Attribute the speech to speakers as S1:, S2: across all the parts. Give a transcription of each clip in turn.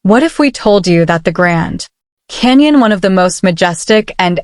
S1: What if we told you that the Grand Canyon, one of the most majestic and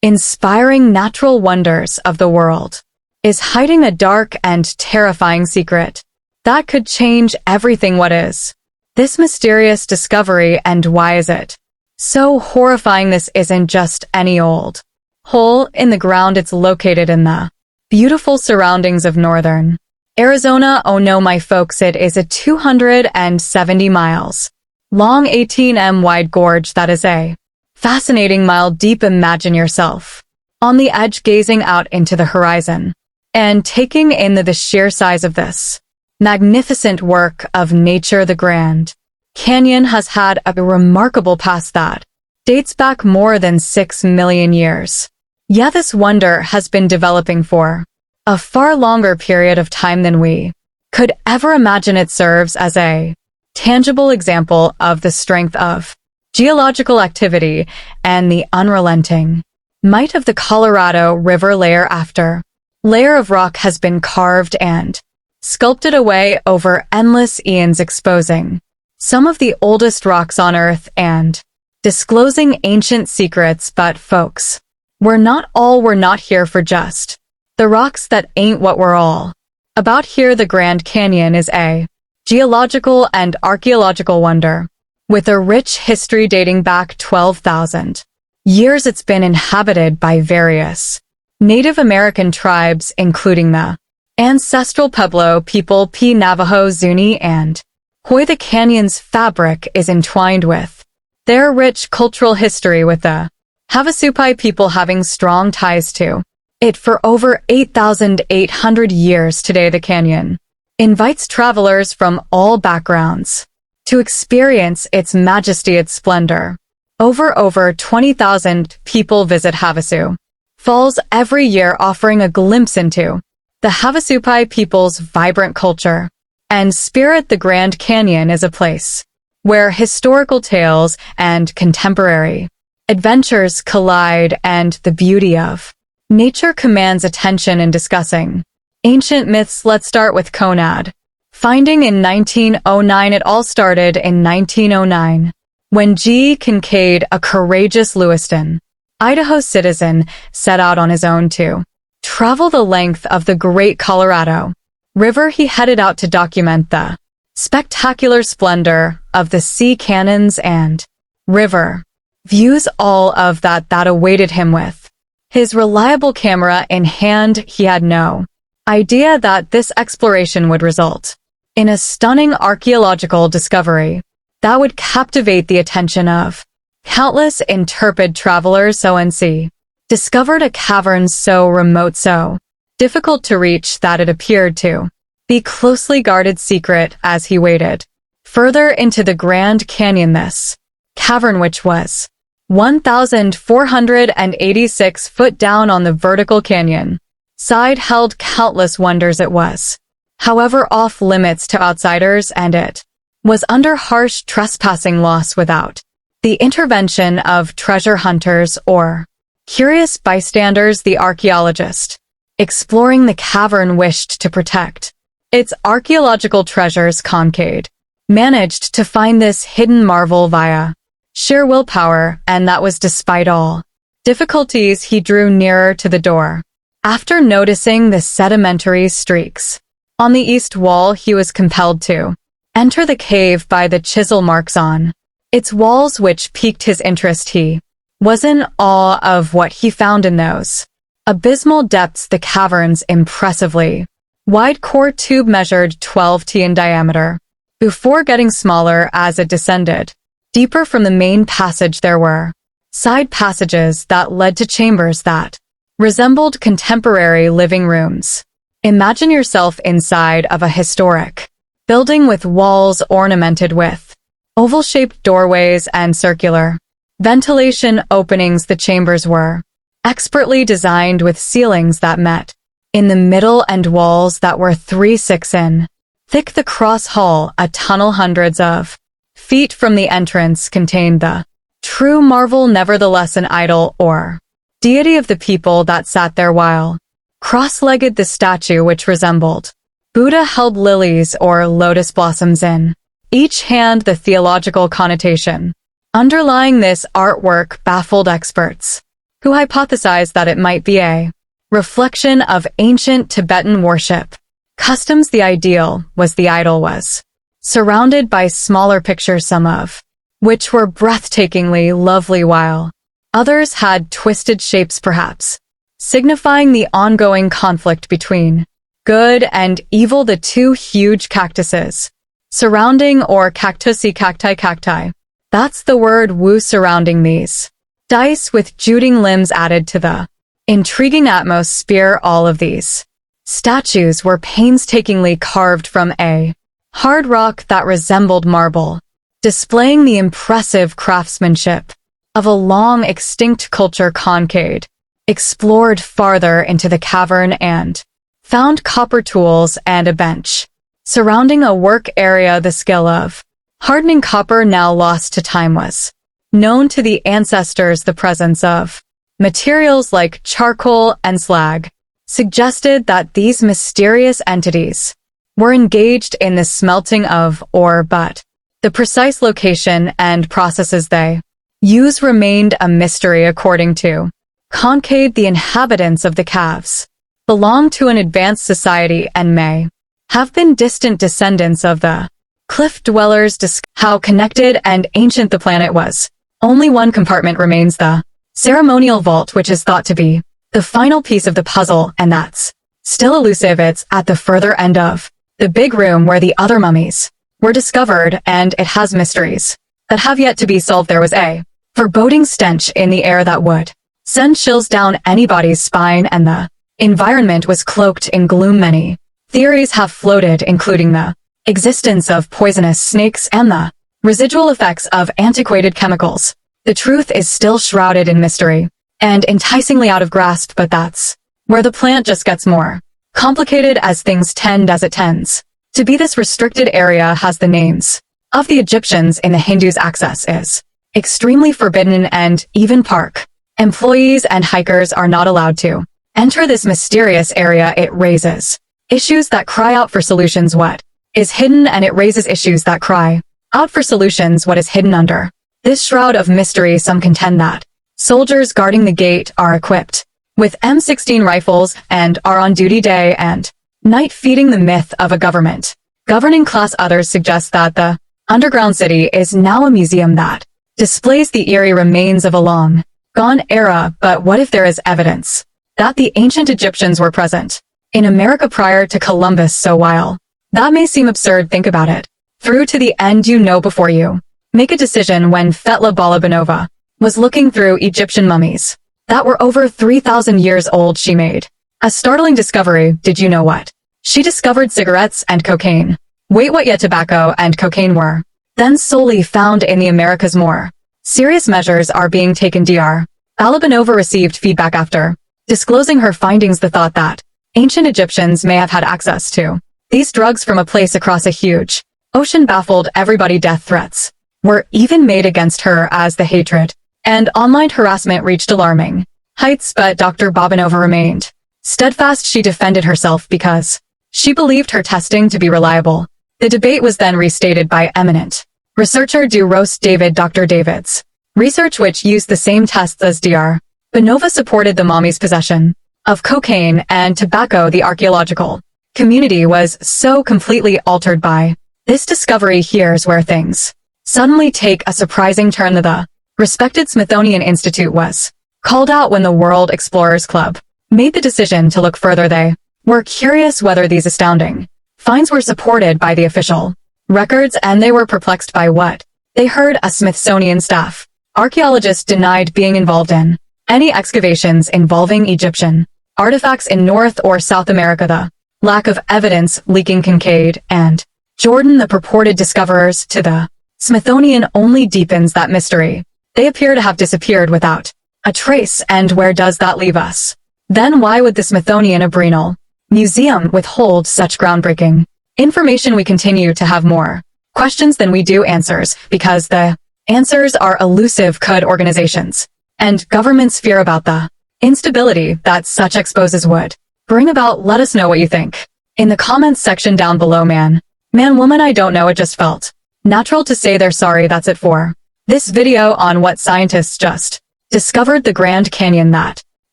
S1: inspiring natural wonders of the world, is hiding a dark and terrifying secret that could change everything? What is this mysterious discovery, and why is it so horrifying? This isn't just any old hole in the ground. It's located in the beautiful surroundings of northern Arizona. Oh no, my folks, it is a 270 miles long, 18 wide gorge that is a fascinating mile deep. Imagine yourself on the edge, gazing out into the horizon and taking in the sheer size of this magnificent work of nature. The Grand Canyon has had a remarkable past that dates back more than 6 million years. Yeah, this wonder has been developing for a far longer period of time than we could ever imagine. It serves as a tangible example of the strength of geological activity and the unrelenting might of the Colorado River. Layer after layer of rock has been carved and sculpted away over endless eons, exposing some of the oldest rocks on Earth and disclosing ancient secrets. But folks, we're not here for just the rocks. That ain't what we're all about here. The Grand Canyon is a geological and archaeological wonder with a rich history dating back 12,000 years. It's been inhabited by various Native American tribes, including the ancestral Pueblo people, Navajo, Zuni, and Hoy. The canyon's fabric is entwined with their rich cultural history, with the Havasupai people having strong ties to it for over 8,800 years. Today, the canyon invites travelers from all backgrounds to experience its majesty, its splendor. Over 20,000 people visit Havasu Falls every year, offering a glimpse into the Havasupai people's vibrant culture and spirit. The Grand Canyon is a place where historical tales and contemporary adventures collide, and the beauty of nature commands attention. In discussing ancient myths, let's start with Conad finding in 1909. It all started in 1909 when GE Kincade, a courageous Lewiston, Idaho citizen, set out on his own to travel the length of the Great Colorado River. He headed out to document the spectacular splendor of the sea canyons and river views, all of that awaited him. With his reliable camera in hand, he had no idea that this exploration would result in a stunning archaeological discovery that would captivate the attention of countless intrepid travelers. ONC discovered a cavern so remote, so difficult to reach, that it appeared to be closely guarded secret. As he waded further into the Grand Canyon, this cavern, which was 1,486 foot down on the vertical canyon side, held countless wonders. It was, however, off limits to outsiders, and it was under harsh trespassing laws without the intervention of treasure hunters or curious bystanders. The archaeologist exploring the cavern wished to protect its archaeological treasures. Kincade managed to find this hidden marvel via sheer willpower, and that was despite all difficulties. He drew nearer to the door. After noticing the sedimentary streaks on the east wall, he was compelled to enter the cave by the chisel marks on its walls, which piqued his interest. He was in awe of what he found in those abysmal depths. The cavern's impressively wide core tube measured 12 feet in diameter before getting smaller as it descended deeper from the main passage. There were side passages that led to chambers that resembled contemporary living rooms. Imagine yourself inside of a historic building with walls ornamented with oval-shaped doorways and circular ventilation openings. The chambers were expertly designed with ceilings that met in the middle and walls that were 3/6 in thick. The cross hall, a tunnel hundreds of feet from the entrance, contained the true marvel, nevertheless an idol or deity of the people that sat there, while cross-legged. The statue, which resembled Buddha, held lilies or lotus blossoms in each hand the theological connotation. Underlying this artwork baffled experts, who hypothesized that it might be a reflection of ancient Tibetan worship. Customs. The ideal was the idol was surrounded by smaller pictures, some of which were breathtakingly lovely, while others had twisted shapes, perhaps signifying the ongoing conflict between good and evil. The two huge cactuses surrounding, or cacti, that's the word woo, surrounding these dice with jutting limbs added to the intriguing atmosphere. All of these statues were painstakingly carved from a hard rock that resembled marble, displaying the impressive craftsmanship of a long-extinct culture. Kincade explored farther into the cavern and found copper tools and a bench surrounding a work area. The skill of hardening copper, now lost to time, was known to the ancestors. The presence of materials like charcoal and slag suggested that these mysterious entities were engaged in the smelting of ore, but the precise location and processes they used remained a mystery. According to Kincade, the inhabitants of the caves belonged to an advanced society and may have been distant descendants of the cliff dwellers. How connected and ancient the planet was. Only one compartment remains, the ceremonial vault, which is thought to be the final piece of the puzzle, and that's still elusive. It's at the further end of the big room where the other mummies were discovered, and it has mysteries that have yet to be solved. There was a foreboding stench in the air that would send chills down anybody's spine, and the environment was cloaked in gloom. Many theories have floated, including the existence of poisonous snakes and the residual effects of antiquated chemicals. The truth is still shrouded in mystery and enticingly out of grasp, but that's where the plant just gets more complicated as things tend, as it tends to be. This restricted area has the names of the Egyptians in the Hindus. Access is extremely forbidden, and even park employees and hikers are not allowed to enter this mysterious area. It raises issues that cry out for solutions. What is hidden, and it raises issues that cry out for solutions. What is hidden under this shroud of mystery? Some contend that soldiers guarding the gate are equipped with M16 rifles and are on duty day and night, feeding the myth of a government governing class. Others suggest that the underground city is now a museum that displays the eerie remains of a long-gone era. But what if there is evidence that the ancient Egyptians were present in America prior to Columbus? So while that may seem absurd, think about it through to the end. Before you make a decision. When Fetla Balabanova was looking through Egyptian mummies that were over 3,000 years old, she made a startling discovery. Did you know what? She discovered cigarettes and cocaine. Wait, what? Yet tobacco and cocaine were then solely found in the Americas. More serious measures are being taken. Dr. Balabanova received feedback after disclosing her findings. The thought that ancient Egyptians may have had access to these drugs from a place across a huge ocean baffled everybody. Death threats were even made against her as the hatred and online harassment reached alarming heights, but Dr. Babanova remained steadfast. She defended herself because she believed her testing to be reliable. The debate was then restated by eminent researcher Dr. David's research, which used the same tests as Dr. Banova, supported the mummies' possession of cocaine and tobacco. The archaeological community was so completely altered by this discovery. Here's where things suddenly take a surprising turn. The respected Smithsonian Institute was called out when the World Explorers Club made the decision to look further. They were curious whether these astounding finds were supported by the official records, and they were perplexed by what they heard. A Smithsonian staff archaeologist denied being involved in any excavations involving Egyptian artifacts in North or South America. The lack of evidence leaking Kincade and Jordan, the purported discoverers, to the Smithsonian only deepens that mystery. They appear to have disappeared without a trace, and where does that leave us? Then why would the Smithsonian, a Brunel museum, withhold such groundbreaking information? We continue to have more questions than we do answers, because the answers are elusive. Could organizations and governments fear about the instability that such exposes would bring about? Let us know what you think in the comments section down below. Man, woman, I don't know, it just felt Natural to say they're sorry. That's it for this video on what scientists just discovered the Grand Canyon that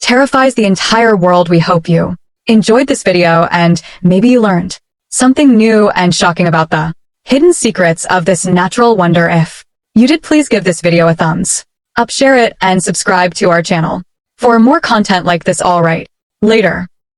S1: terrifies the entire world. We hope you enjoyed this video and maybe you learned something new and shocking about the hidden secrets of this natural wonder. If you did, please give this video a thumbs up, share it, and subscribe to our channel for more content like this. All right, later.